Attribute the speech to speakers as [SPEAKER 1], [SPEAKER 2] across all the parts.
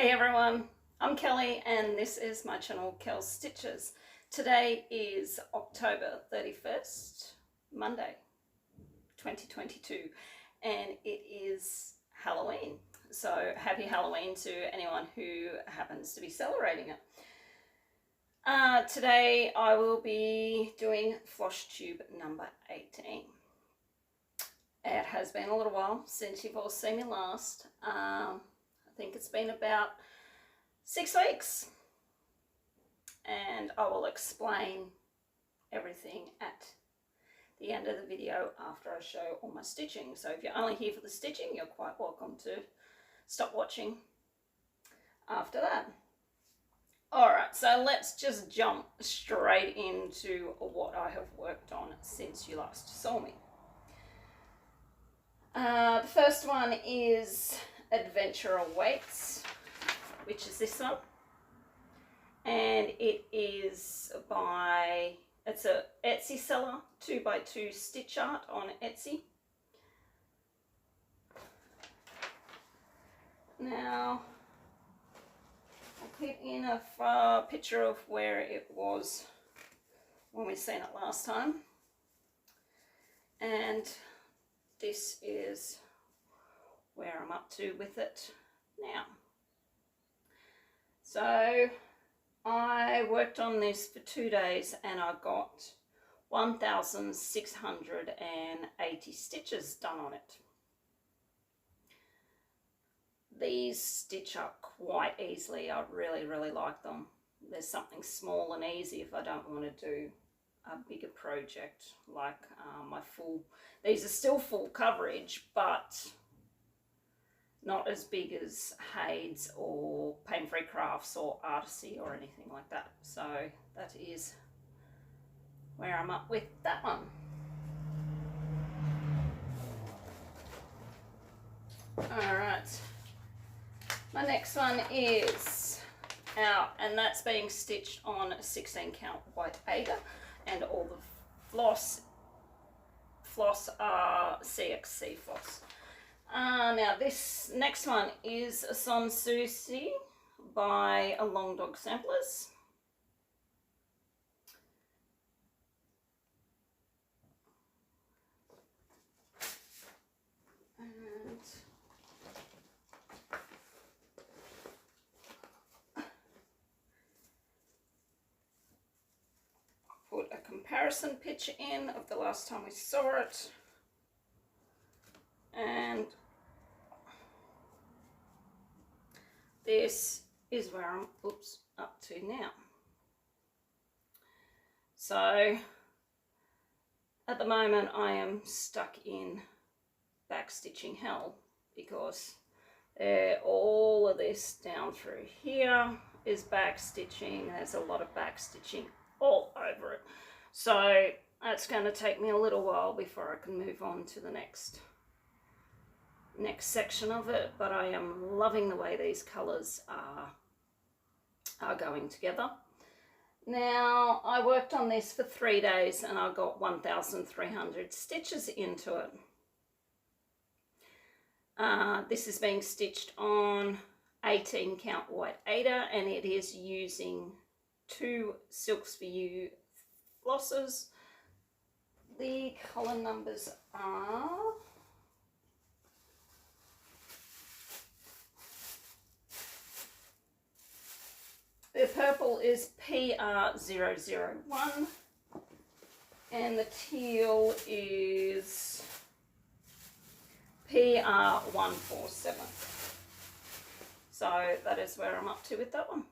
[SPEAKER 1] Hey everyone, I'm Kelly and this is my channel Kel's Stitches. Today is October 31st, Monday 2022, and it is Halloween. So happy Halloween to anyone who happens to be celebrating it. Today I will be doing Flosstube number 18. It has been a little while since you've all seen me last. I think it's been about 6 weeks, and I will explain everything at the end of the video after I show all my stitching. So if you're only here for the stitching, you're quite welcome to stop watching after that. Alright, so let's just jump straight into what I have worked on since you last saw me. The first one is Adventure Awaits, which is this one, and it is by, it's a Etsy seller, 2x2 stitch art on Etsy. Now I'll put in a picture of where it was when we seen it last time, and this is where I'm up to with it now. So I worked on this for 2 days and I got 1,680 stitches done on it. These stitch up quite easily. I really like them. There's something small and easy if I don't want to do a bigger project like my full, these are still full coverage, but not as big as Hades or Pain Free Crafts or Artisy or anything like that. So that is where I'm up with that one. Alright, my next one is out, and that's being stitched on 16 count white Aida, and all the floss are CXC floss. Now this next one is a Sans Souci by a Long Dog Samplers. And put a comparison picture in of the last time we saw it. And this is where I'm up to now. So at the moment I am stuck in back stitching hell, because all of this down through here is back stitching. There's a lot of back stitching all over it. So that's going to take me a little while before I can move on to the next section of it, but I am loving the way these colours are going together. Now I worked on this for 3 days and I got 1,300 stitches into it. This is being stitched on 18 count white Aida, and it is using 2 Silks for You flosses. The colour numbers are the purple is PR001 and the teal is PR147. So that is where I'm up to with that one.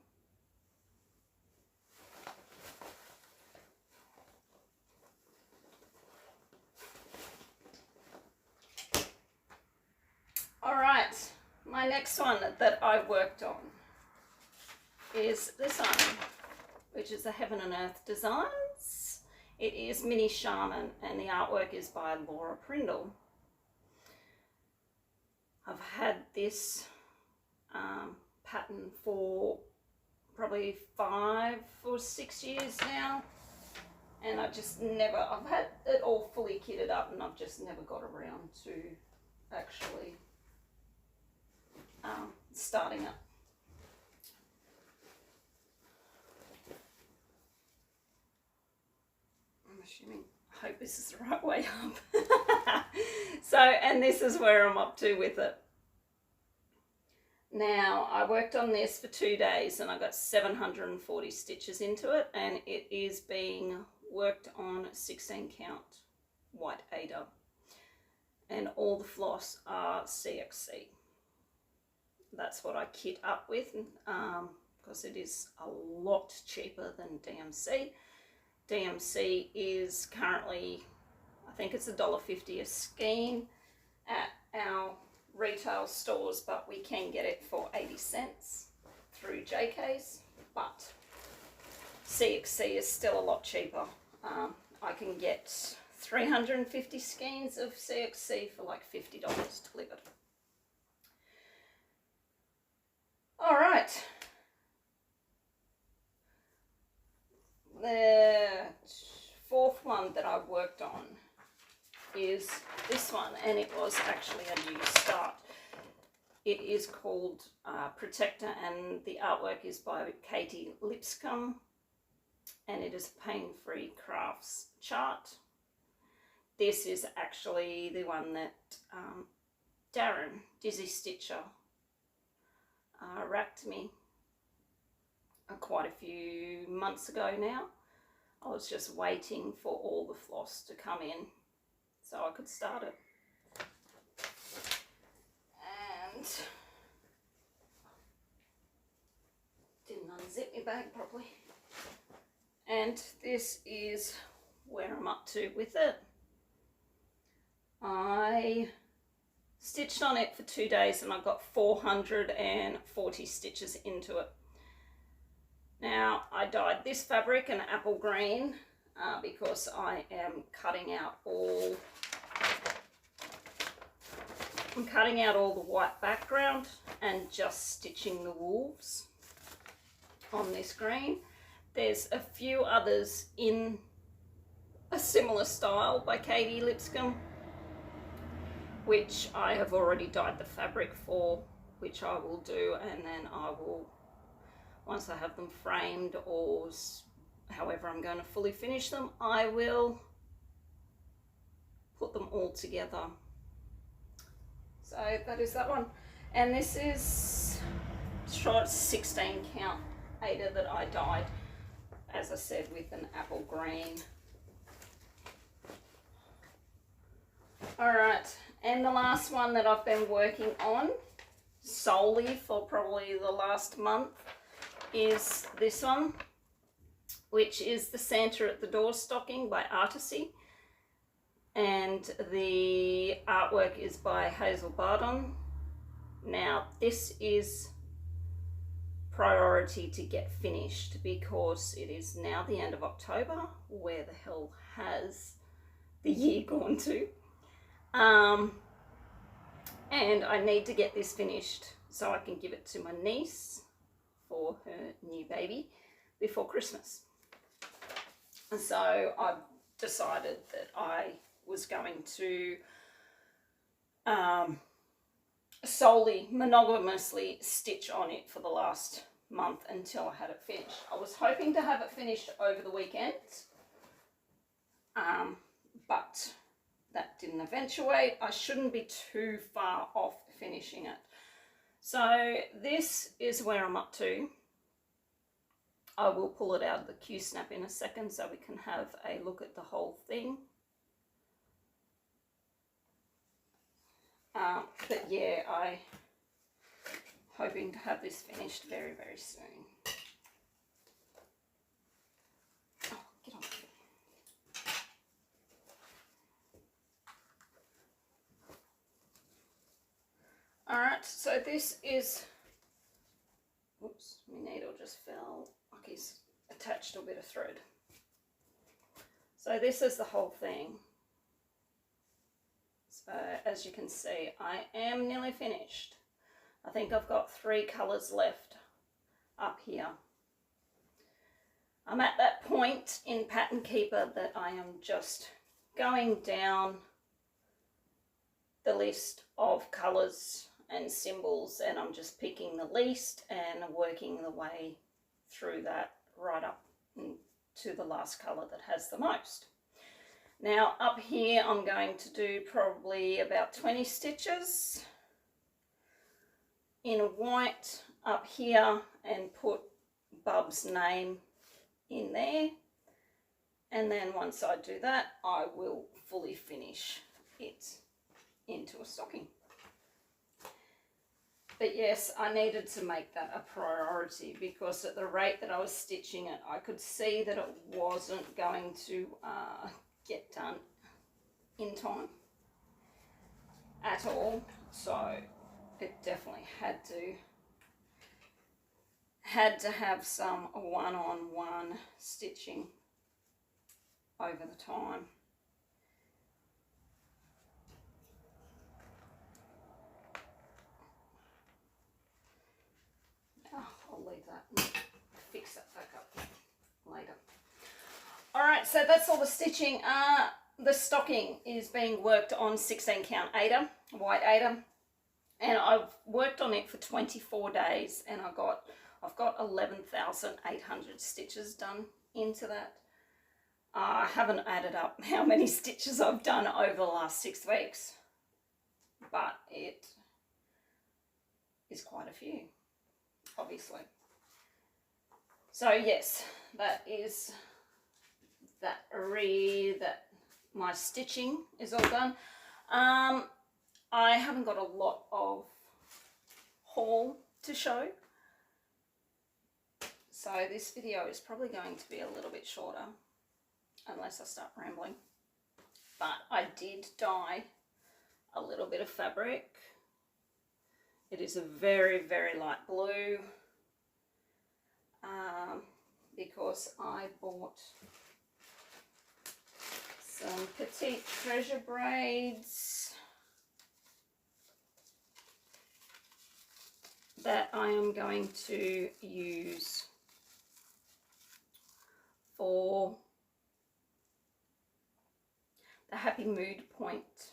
[SPEAKER 1] Alright, my next one that I worked on is this one, which is the Heaven and Earth Designs. It is Mini Shaman and the artwork is by Laura Prindle. I've had this pattern for probably 5 or 6 years now, and I've had it all fully kitted up and I've just never got around to actually starting it. assuming, I hope this is the right way up. So, and this is where I'm up to with it. Now, I worked on this for 2 days and I got 740 stitches into it, and it is being worked on 16 count white Aida, and all the floss are CXC. That's what I kit up with, because it is a lot cheaper than DMC. DMC is currently, I think it's $1.50 a skein at our retail stores, but we can get it for 80 cents through JK's, but CXC is still a lot cheaper. I can get 350 skeins of CXC for like $50 delivered. All right. The fourth one that I've worked on is this one, and it was actually a new start. It is called Protector, and the artwork is by Katie Lipscomb, and it is a pain-free crafts chart. This is actually the one that Darren, Dizzy Stitcher, racked me quite a few months ago now. I was just waiting for all the floss to come in so I could start it. And didn't unzip my bag properly. And this is where I'm up to with it. I stitched on it for 2 days and I got 440 stitches into it. Now, I dyed this fabric an apple green because I am cutting out all the white background and just stitching the wolves on this green. There's a few others in a similar style by Katie Lipscomb, which I have already dyed the fabric for, which I will do, and then I will, once I have them framed or however I'm going to fully finish them, I will put them all together. So that is that one. And this is short 16 count Aida that I dyed, as I said, with an apple green. Alright, and the last one that I've been working on solely for probably the last month is this one, which is the Santa at the Door stocking by Artisy, and the artwork is by Hazel Bardon. Now this is priority to get finished because it is now the end of October. Where the hell has the year gone to? And I need to get this finished so I can give it to my niece for her new baby before Christmas. And so I've decided that I was going to solely, monogamously stitch on it for the last month until I had it finished. I was hoping to have it finished over the weekend, but that didn't eventuate. I shouldn't be too far off finishing it. So this is where I'm up to. I will pull it out of the Q-snap in a second so we can have a look at the whole thing. But yeah, I'm hoping to have this finished very, very soon. Oh, get on. Alright, so this is, oops, my needle just fell, like he's attached a bit of thread. So this is the whole thing. So as you can see, I am nearly finished. I think I've got 3 colours left up here. I'm at that point in Pattern Keeper that I am just going down the list of colours and symbols, and I'm just picking the least and working the way through that right up to the last colour that has the most. Now up here I'm going to do probably about 20 stitches in white up here and put Bub's name in there, and then once I do that I will fully finish it into a stocking. But yes, I needed to make that a priority because at the rate that I was stitching it, I could see that it wasn't going to get done in time at all. So it definitely had to have some one-on-one stitching over the time. I'll leave that and fix that back up later. Alright, so that's all the stitching. The stocking is being worked on 16 count Aida, white Aida, and I've worked on it for 24 days and I've got 11,800 stitches done into that. I haven't added up how many stitches I've done over the last 6 weeks, but it is quite a few, obviously. So yes, that is that my stitching is all done. I haven't got a lot of haul to show, so this video is probably going to be a little bit shorter unless I start rambling. But I did dye a little bit of fabric. It is a very, very light blue because I bought some petite treasure braids that I am going to use for the Happy Mood Point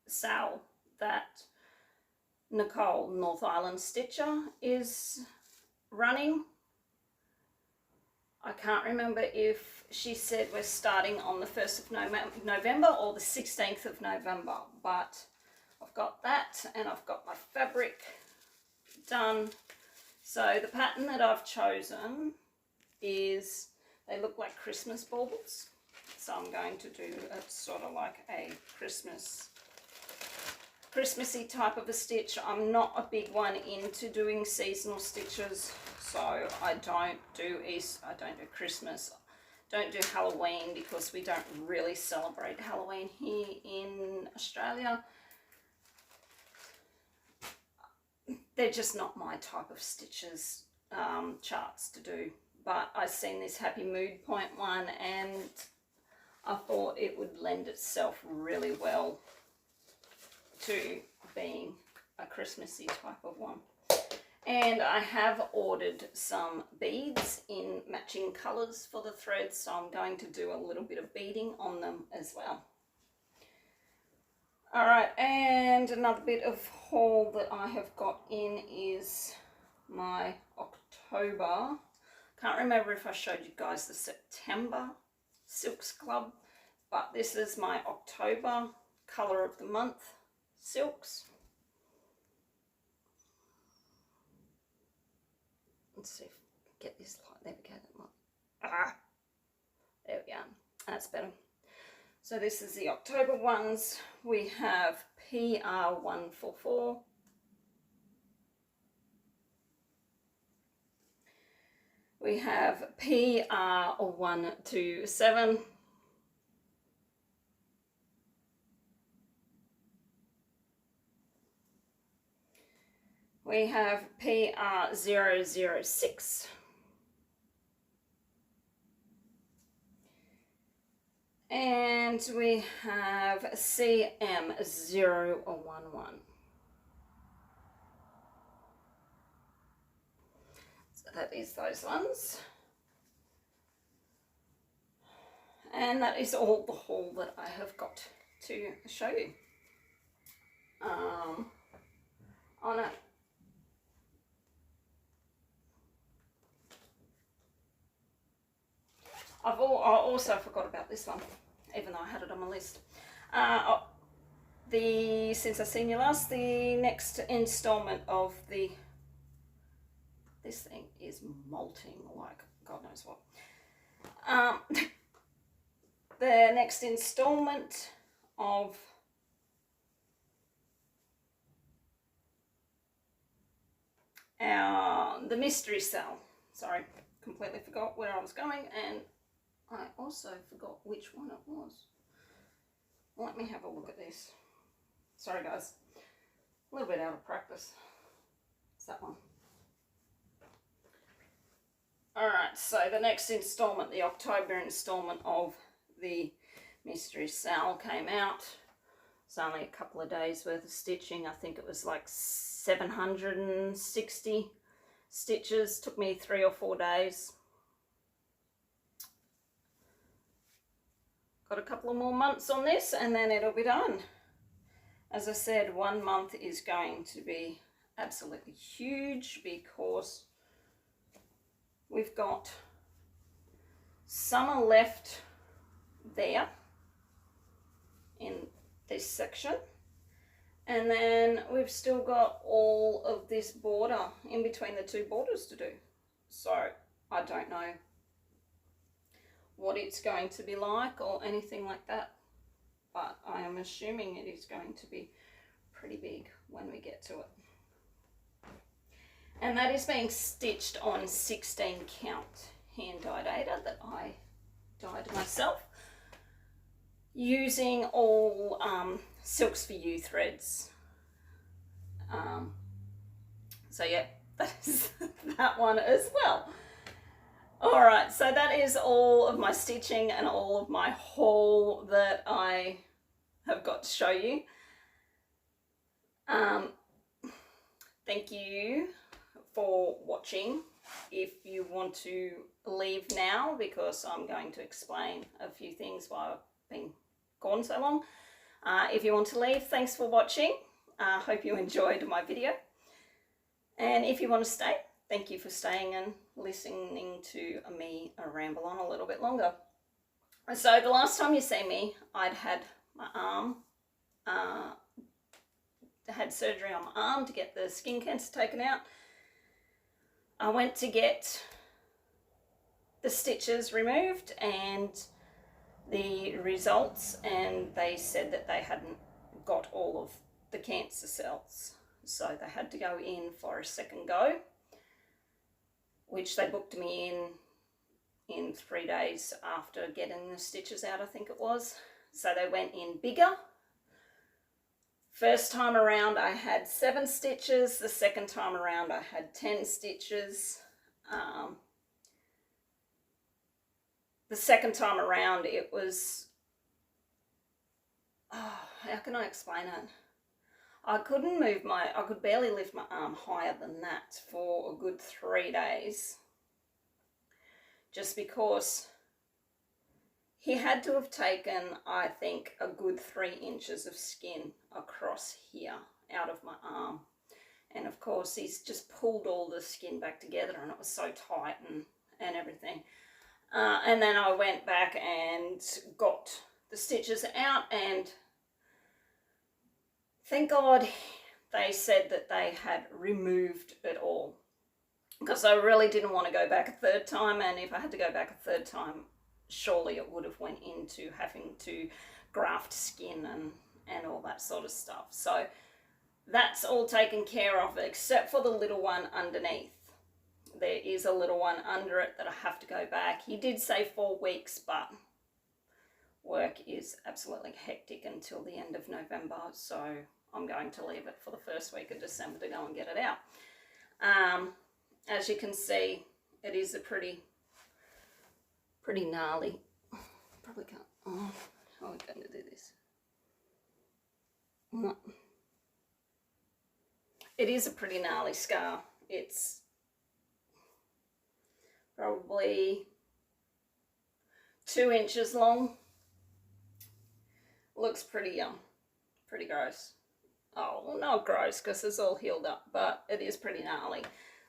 [SPEAKER 1] sale that Nicole North Island Stitcher is running. I can't remember if she said we're starting on the 1st of November or the 16th of November, but I've got that and I've got my fabric done. So the pattern that I've chosen is, they look like Christmas baubles. So I'm going to do a sort of like a Christmassy type of a stitch. I'm not a big one into doing seasonal stitches, so I don't do Easter, I don't do Christmas, don't do Halloween because we don't really celebrate Halloween here in Australia. They're just not my type of stitches, charts to do. But I seen this Happy Mood Point one and I thought it would lend itself really well to being a Christmassy type of one. And I have ordered some beads in matching colours for the threads, so I'm going to do a little bit of beading on them as well. Alright, and another bit of haul that I have got in is my October. Can't remember if I showed you guys the September Silks Club, but this is my October colour of the month silks. Let's see if I can get this light. There we go. There we are. That's better. So this is the October ones. We have PR144. We have PR127. We have PR006. And we have CM011. So that is those ones. And that is all the haul that I have got to show you. Oh no. I also forgot about this one. even though I had it on my list. Since I seen you last, the next installment of this thing is molting like God knows what. The next installment of the mystery cell. Sorry, completely forgot where I was going, and I also forgot which one it was. Let me have a look at this. Sorry guys, a little bit out of practice. It's that one. Alright, so the next installment, the October installment of the mystery cell came out. It's only a couple of days worth of stitching. I think it was like 760 stitches. Took me 3 or 4 days. Got a couple of more months on this and then it'll be done. As I said, 1 month is going to be absolutely huge because we've got summer left there in this section, and then we've still got all of this border in between the two borders to do. So I don't know what it's going to be like or anything like that, but I am assuming it is going to be pretty big when we get to it. And that is being stitched on 16 count hand dyed Aida that I dyed myself using all Silks for You threads. So yeah, that is that one as well. Alright, so that is all of my stitching and all of my haul that I have got to show you. Thank you for watching. If you want to leave now, because I'm going to explain a few things while I've been gone so long. If you want to leave, thanks for watching. Hope you enjoyed my video. And if you want to stay, thank you for staying and listening to me ramble on a little bit longer. So the last time you see me, I'd had my arm, had surgery on my arm to get the skin cancer taken out. I went to get the stitches removed and the results, and they said that they hadn't got all of the cancer cells. So they had to go in for a second go, which they booked me in 3 days after getting the stitches out, I think it was. So they went in bigger. First time around I had 7 stitches, the second time around I had 10 stitches. The second time around it was, how can I explain it? I couldn't move I could barely lift my arm higher than that for a good 3 days. Just because he had to have taken, I think, a good 3 inches of skin across here out of my arm. And of course, he's just pulled all the skin back together and it was so tight and everything. And then I went back and got the stitches out, and thank God they said that they had removed it all, because I really didn't want to go back a third time, and if I had to go back a third time, surely it would have went into having to graft skin and all that sort of stuff. So that's all taken care of, except for the little one underneath. There is a little one under it that I have to go back. He did say 4 weeks, but work is absolutely hectic until the end of November, so I'm going to leave it for the first week of December to go and get it out. As you can see, it is a pretty gnarly. Probably can't. Oh, how are we going to do this? It is a pretty gnarly scar. It's probably 2 inches long. Looks pretty gross. Oh, well, not gross because it's all healed up, but it is pretty gnarly.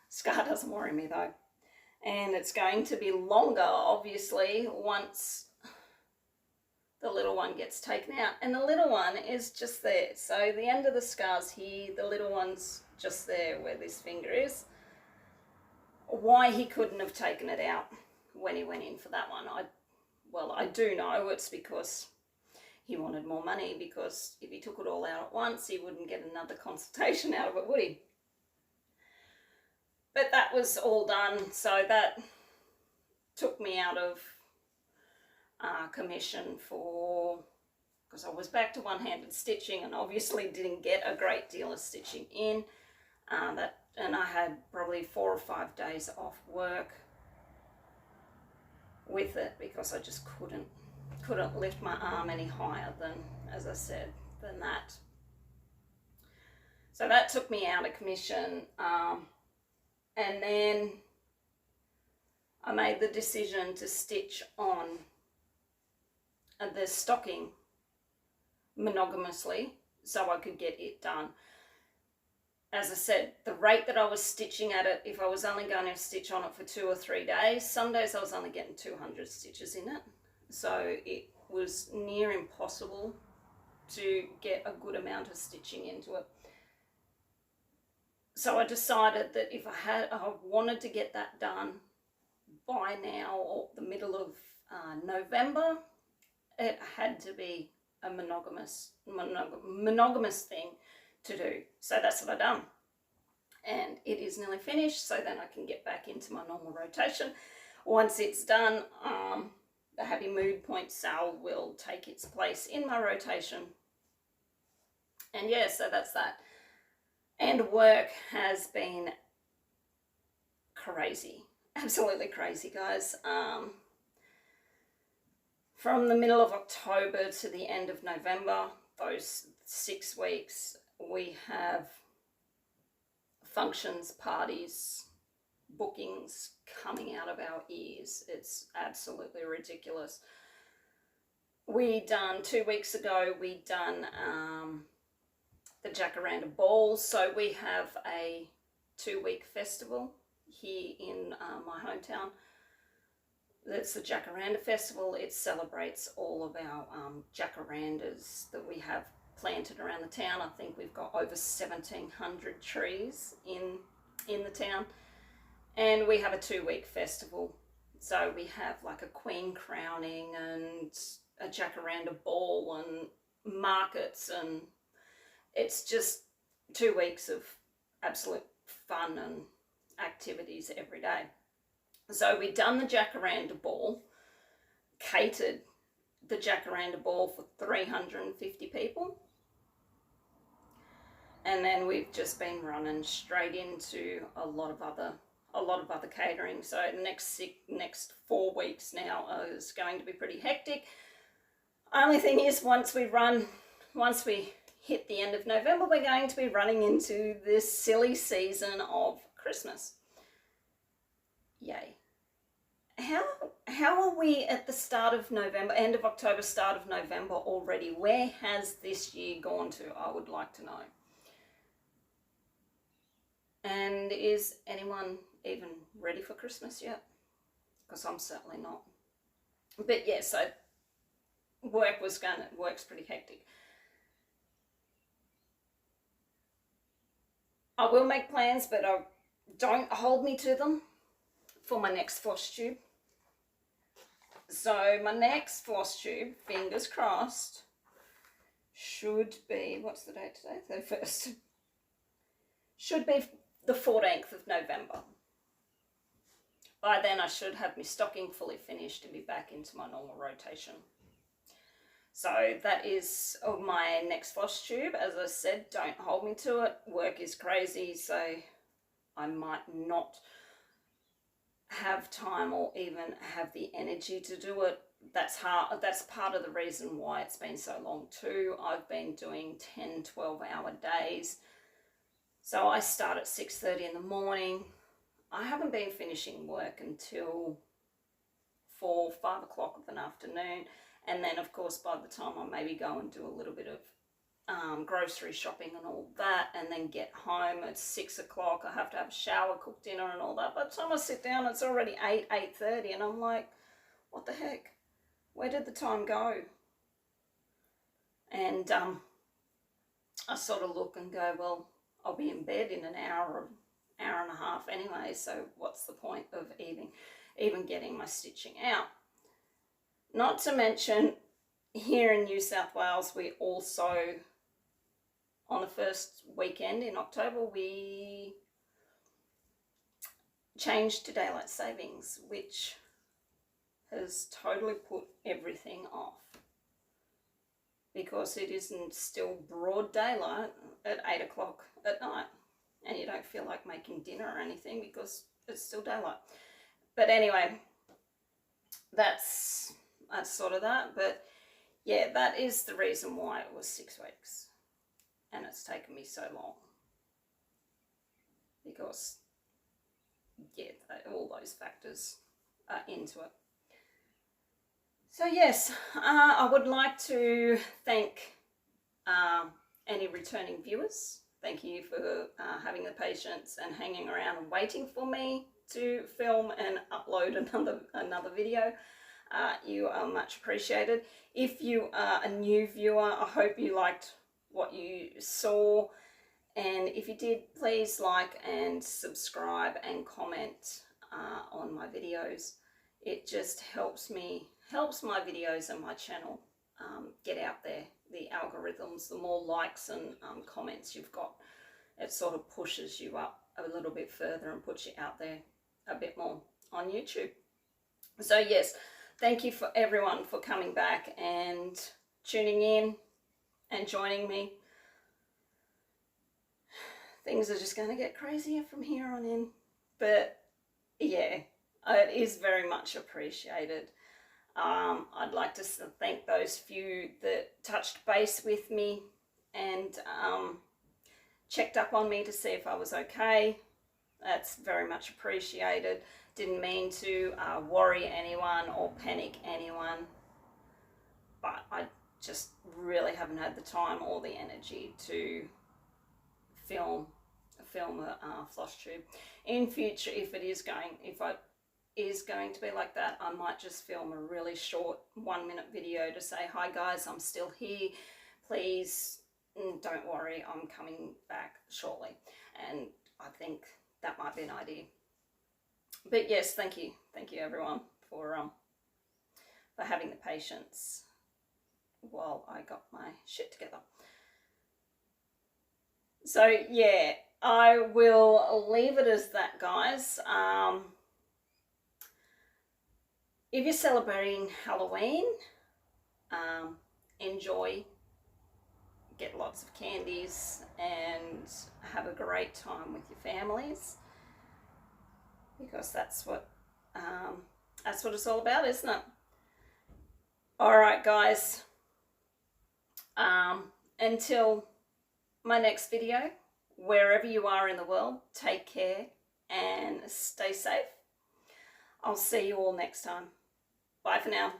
[SPEAKER 1] Scar doesn't worry me though. And it's going to be longer, obviously, once the little one gets taken out, and the little one is just there. So the end of the scar's here, the little one's just there where this finger is. Why he couldn't have taken it out when he went in for that one, I do know it's because he wanted more money, because if he took it all out at once, he wouldn't get another consultation out of it, would he? But that was all done, so that took me out of commission because I was back to one-handed stitching and obviously didn't get a great deal of stitching in. And I had probably 4 or 5 days off work with it because I just couldn't lift my arm any higher than, as I said, than that. So that took me out of commission, and then I made the decision to stitch on the stocking monogamously so I could get it done. As I said, the rate that I was stitching at it, if I was only going to stitch on it for 2 or 3 days, some days I was only getting 200 stitches in it. So it was near impossible to get a good amount of stitching into it. So I decided that if I wanted to get that done by now, or the middle of November, it had to be a monogamous thing to do. So that's what I've done. And it is nearly finished, so then I can get back into my normal rotation. Once it's done, the Happy Mood Point sale will take its place in my rotation. And yeah, so that's that. And work has been crazy, absolutely crazy, guys. From the middle of October to the end of November, those 6 weeks, we have functions, parties, bookings coming out of our ears. It's absolutely ridiculous. 2 weeks ago, we done the Jacaranda Ball. So we have a 2-week festival here in my hometown. That's the Jacaranda Festival. It celebrates all of our jacarandas that we have planted around the town. I think we've got over 1,700 trees in the town. And we have a 2-week festival. So we have like a queen crowning and a Jacaranda Ball and markets, and it's just 2 weeks of absolute fun and activities every day. So we done the Jacaranda Ball, catered the Jacaranda Ball for 350 people. And then we've just been running straight into a lot of other catering. So the next 4 weeks now is going to be pretty hectic. Only thing is, once we hit the end of November, we're going to be running into this silly season of Christmas. Yay. How are we at the start of November, end of October, start of November already? Where has this year gone to? I would like to know. And is anyone even ready for Christmas yet? Because I'm certainly not. But yeah, so work's pretty hectic. I will make plans, but don't hold me to them for my next Flosstube. So my next Flosstube, fingers crossed, should be, what's the date today? 31st. Should be the 14th of November. By then I should have my stocking fully finished and be back into my normal rotation. So that is my next Flosstube. As I said, don't hold me to it. Work is crazy, so I might not have time or even have the energy to do it. That's part of the reason why it's been so long too. I've been doing 10-12 hour days. So I start at 6:30 in the morning. I haven't been finishing work until 4, 5 o'clock of an afternoon. And then, of course, by the time I maybe go and do a little bit of grocery shopping and all that, and then get home at 6 o'clock, I have to have a shower, cook dinner and all that. By the time I sit down, it's already 8:30, and I'm like, what the heck? Where did the time go? And I sort of look and go, well, I'll be in bed in an hour or hour and a half anyway, so what's the point of even getting my stitching out? Not to mention, here in New South Wales, we also, on the first weekend in October, we changed to daylight savings, which has totally put everything off, because it isn't still broad daylight at 8 o'clock at night, and you don't feel like making dinner or anything because it's still daylight. But anyway, that's sort of that. But yeah, that is the reason why it was 6 weeks, and it's taken me so long, because yeah, all those factors are into it. So yes, I would like to thank any returning viewers. Thank you for having the patience and hanging around and waiting for me to film and upload another video. You are much appreciated. If you are a new viewer, I hope you liked what you saw. And if you did, please like and subscribe and comment on my videos. It just helps my videos and my channel get out there. The algorithms, the more likes and comments you've got, it sort of pushes you up a little bit further and puts you out there a bit more on YouTube. So yes, thank you for everyone for coming back and tuning in and joining me. Things are just going to get crazier from here on in, but yeah, it is very much appreciated. I'd like to thank those few that touched base with me and checked up on me to see if I was okay. That's very much appreciated. Didn't mean to worry anyone or panic anyone, but I just really haven't had the time or the energy to film a Flosstube. In future, if it is going to be like that, I might just film a really short 1-minute video to say, hi guys, I'm still here, please don't worry, I'm coming back shortly. And I think that might be an idea. But yes, thank you everyone for having the patience while I got my shit together. So yeah, I will leave it as that, guys. If you're celebrating Halloween, enjoy, get lots of candies and have a great time with your families, because that's what it's all about, isn't it? All right, guys. Until my next video, wherever you are in the world, take care and stay safe. I'll see you all next time. Bye for now.